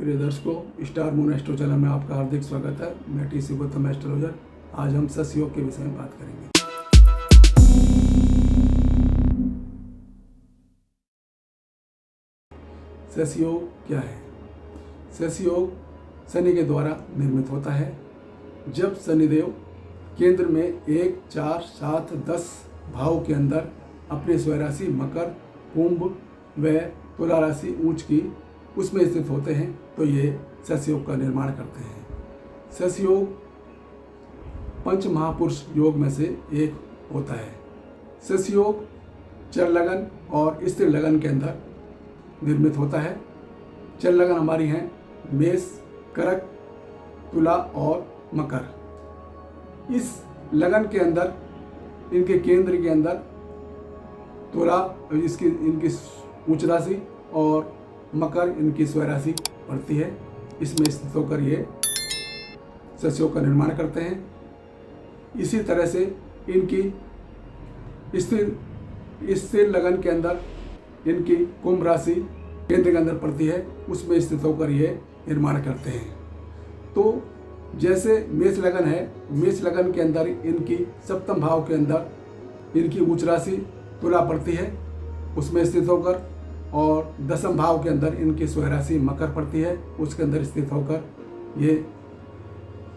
प्रिय दर्शकों, star moon astro channel में आपका हार्दिक स्वागत है। मैं टीसी गौतम एस्ट्रोलॉजर। आज हम सस योग के विषय में बात करेंगे। सस योग क्या है? सस योग शनि के द्वारा निर्मित होता है। जब शनिदेव केंद्र में 1, 4, 7, 10 भाव के अंदर अपनी स्वराशि मकर, कुंभ व तुला राशि ऊंच की उसमें स्थित होते हैं तो ये सस योग का निर्माण करते हैं। सस योग पंच महापुरुष योग में से एक होता है। सस योग चर लगन और स्थिर लगन के अंदर निर्मित होता है। चर लगन हमारी हैं मेष, कर्क, तुला और मकर। इस लगन के अंदर इनके केंद्र के अंदर तुला इनकी उच्च राशि और मकर इनकी स्वराशि पड़ती है। इसमें स्थित होकर ये सस योग का निर्माण करते हैं। इसी तरह से इनकी स्थिर लगन के अंदर इनकी कुंभ राशि केंद्र के अंदर पड़ती है, उसमें स्थित होकर ये निर्माण करते हैं। तो जैसे मेष लगन है, मेष लगन के अंदर इनकी सप्तम भाव के अंदर इनकी उच्च राशि तुला पड़ती है, उसमें स्थित होकर, और दसम भाव के अंदर इनकी स्वराशि मकर पड़ती है, उसके अंदर स्थित होकर ये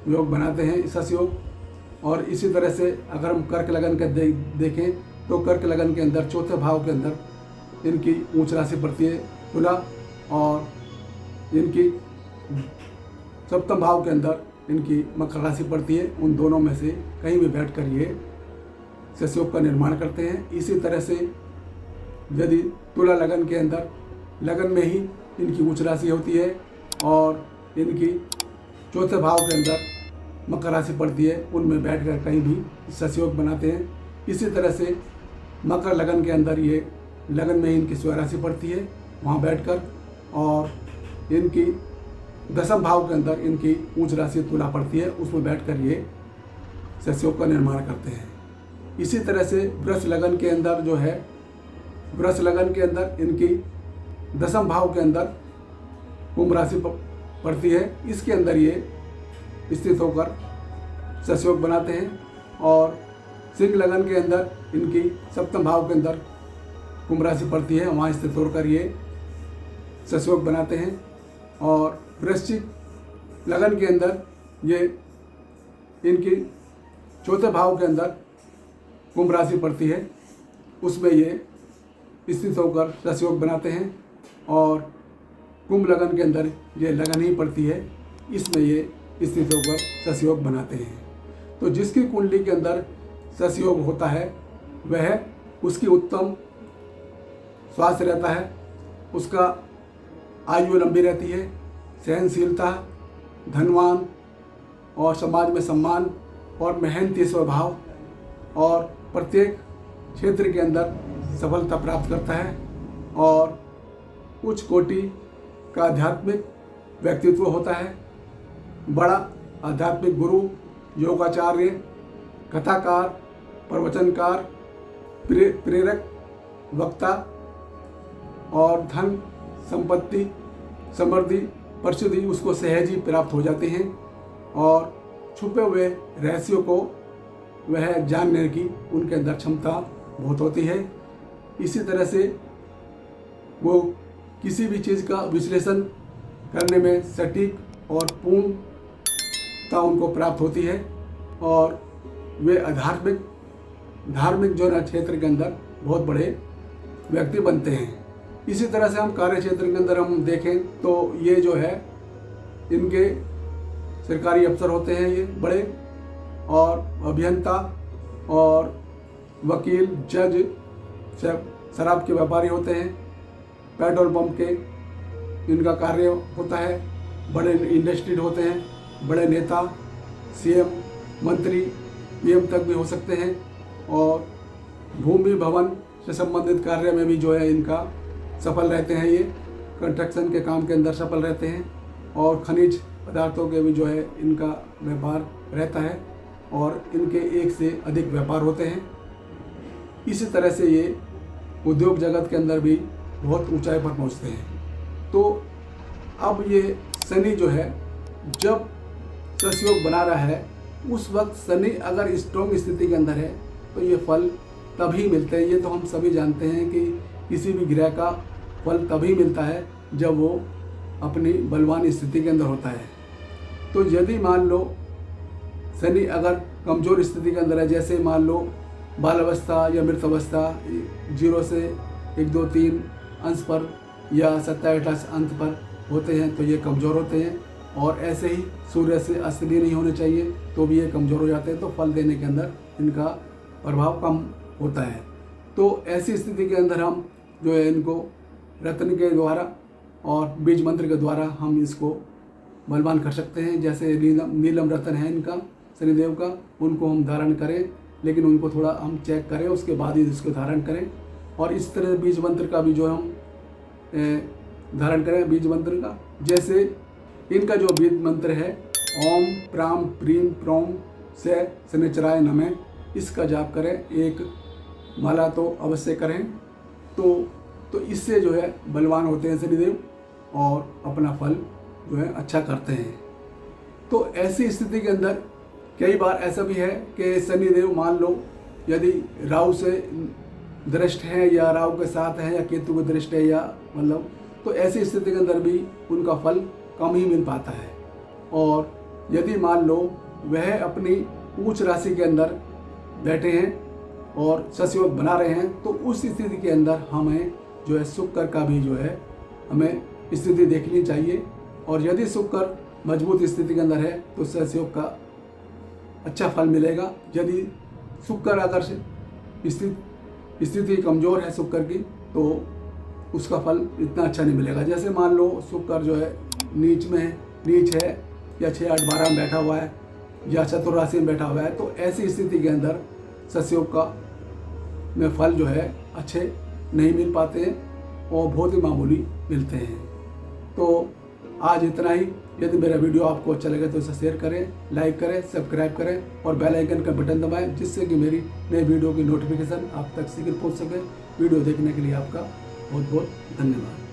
योग बनाते हैं सस योग। और इसी तरह से अगर हम कर्क लगन का देखें तो कर्क लगन के अंदर चौथे भाव के अंदर इनकी उच्च राशि पड़ती है तुला, और इनकी सप्तम भाव के अंदर इनकी मकर राशि पड़ती है। उन दोनों में से कहीं भी बैठकर ये सस योग का निर्माण करते हैं। इसी तरह से यदि तुला लगन के अंदर लगन में ही इनकी उच्च राशि होती है और इनकी चौथे भाव के अंदर मकर राशि पड़ती है, उनमें बैठकर कहीं भी सस योग बनाते हैं। इसी तरह से मकर लगन के अंदर ये लगन में ही इनकी स्वराशि पड़ती है, वहाँ बैठकर, और इनकी दसम भाव के अंदर इनकी उच्च राशि तुला पड़ती है, उसमें बैठकर ये सस योग का निर्माण करते हैं। इसी तरह से वृष लगन के अंदर जो है, वृष लगन के अंदर इनकी दसम भाव के अंदर कुंभ राशि पड़ती है, इसके अंदर ये स्थित होकर सस योग बनाते हैं। और सिंह लगन के अंदर इनकी सप्तम भाव के अंदर कुंभ राशि पड़ती है, वहाँ स्थित होकर ये सस योग बनाते हैं। और वृश्चिक लगन के अंदर ये इनकी चौथे भाव के अंदर कुंभ राशि पड़ती है, उसमें ये स्थित होकर सस योग बनाते हैं। और कुंभ लगन के अंदर ये लगन ही पड़ती है, इसमें ये स्थित होकर सस योग बनाते हैं। तो जिसकी कुंडली के अंदर सस योग होता है वह उसकी उत्तम स्वास्थ्य रहता है, उसका आयु लंबी रहती है, सहनशीलता, धनवान और समाज में सम्मान और मेहनती स्वभाव, और प्रत्येक क्षेत्र के अंदर सफलता प्राप्त करता है, और उच्च कोटि का आध्यात्मिक व्यक्तित्व होता है। बड़ा आध्यात्मिक गुरु, योगाचार्य, कथाकार, प्रवचनकार, प्रेरक, वक्ता, और धन संपत्ति समृद्धि प्रसिद्धि उसको सहज ही प्राप्त हो जाते हैं, और छुपे हुए रहस्यों को वह जानने की उनके अंदर क्षमता बहुत होती है। इसी तरह से वो किसी भी चीज़ का विश्लेषण करने में सटीक और पूर्णता उनको प्राप्त होती है, और वे धार्मिक जो है क्षेत्र के अंदर बहुत बड़े व्यक्ति बनते हैं। इसी तरह से हम कार्य क्षेत्र के अंदर हम देखें तो ये जो है इनके सरकारी अफसर होते हैं, ये बड़े, और अभियंता और वकील, जज, शराब के व्यापारी होते हैं, पेट्रोल पंप के इनका कार्य होता है, बड़े इंडस्ट्री होते हैं, बड़े नेता, सीएम, मंत्री, पीएम तक भी हो सकते हैं, और भूमि भवन से संबंधित कार्य में भी जो है इनका सफल रहते हैं। ये कंस्ट्रक्शन के काम के अंदर सफल रहते हैं, और खनिज पदार्थों के भी जो है इनका व्यापार रहता है, और इनके एक से अधिक व्यापार होते हैं। इसी तरह से ये उद्योग जगत के अंदर भी बहुत ऊंचाई पर पहुंचते हैं। तो अब ये शनि जो है जब सस्योग बना रहा है उस वक्त शनि अगर स्ट्रॉन्ग स्थिति के अंदर है तो ये फल तभी मिलते हैं। ये तो हम सभी जानते हैं कि किसी भी ग्रह का फल तभी मिलता है जब वो अपनी बलवान स्थिति के अंदर होता है। तो यदि मान लो शनि अगर कमज़ोर स्थिति के अंदर है, जैसे मान लो बाल अवस्था या मृत अवस्था 0 से 1, 2, 3 अंश पर या 27-28 अंश पर होते हैं तो ये कमज़ोर होते हैं। और ऐसे ही सूर्य से अस्त भी नहीं होने चाहिए तो भी ये कमज़ोर हो जाते हैं, तो फल देने के अंदर इनका प्रभाव कम होता है। तो ऐसी स्थिति के अंदर हम जो है इनको रत्न के द्वारा और बीज मंत्र के द्वारा हम इसको बलवान कर सकते हैं। जैसे नीलम रत्न है इनका शनिदेव का, उनको हम धारण करें, लेकिन उनको थोड़ा हम चेक करें उसके बाद ही इसको धारण करें। और इस तरह बीज मंत्र का भी जो हम धारण करें बीज मंत्र का। जैसे इनका जो बीज मंत्र है ओम प्राम प्रीम प्रोम से शनिचराय नमः, इसका जाप करें, एक माला तो अवश्य करें। तो इससे जो है बलवान होते हैं शनिदेव और अपना फल जो है अच्छा करते हैं। तो ऐसी स्थिति के अंदर कई बार ऐसा भी है कि शनिदेव मान लो यदि राहु से दृष्ट है या राहु के साथ है या केतु के दृष्ट है या मतलब, तो ऐसी स्थिति के अंदर भी उनका फल कम ही मिल पाता है। और यदि मान लो वह अपनी उच्च राशि के अंदर बैठे हैं और सस्योग बना रहे हैं तो उस स्थिति के अंदर हमें जो है शुक्र का भी जो है हमें स्थिति देखनी चाहिए। और यदि शुक्र मजबूत स्थिति के अंदर है तो सस्योग का अच्छा फल मिलेगा। यदि शुक्र अगर स्थिति कमज़ोर है शुक्र की तो उसका फल इतना अच्छा नहीं मिलेगा। जैसे मान लो शुक्र जो है नीच है या 6, 8, 12 में बैठा हुआ है या चतुर्राशि में बैठा हुआ है, तो ऐसी स्थिति के अंदर सस्योग का में फल जो है अच्छे नहीं मिल पाते हैं और बहुत ही मामूली मिलते हैं। तो आज इतना ही। यदि मेरा वीडियो आपको अच्छा लगे तो इसे शेयर करें, लाइक करें, सब्सक्राइब करें और बेल आइकन का बटन दबाएं, जिससे कि मेरी नई वीडियो की नोटिफिकेशन आप तक शीघ्र पहुंच सके। वीडियो देखने के लिए आपका बहुत बहुत धन्यवाद।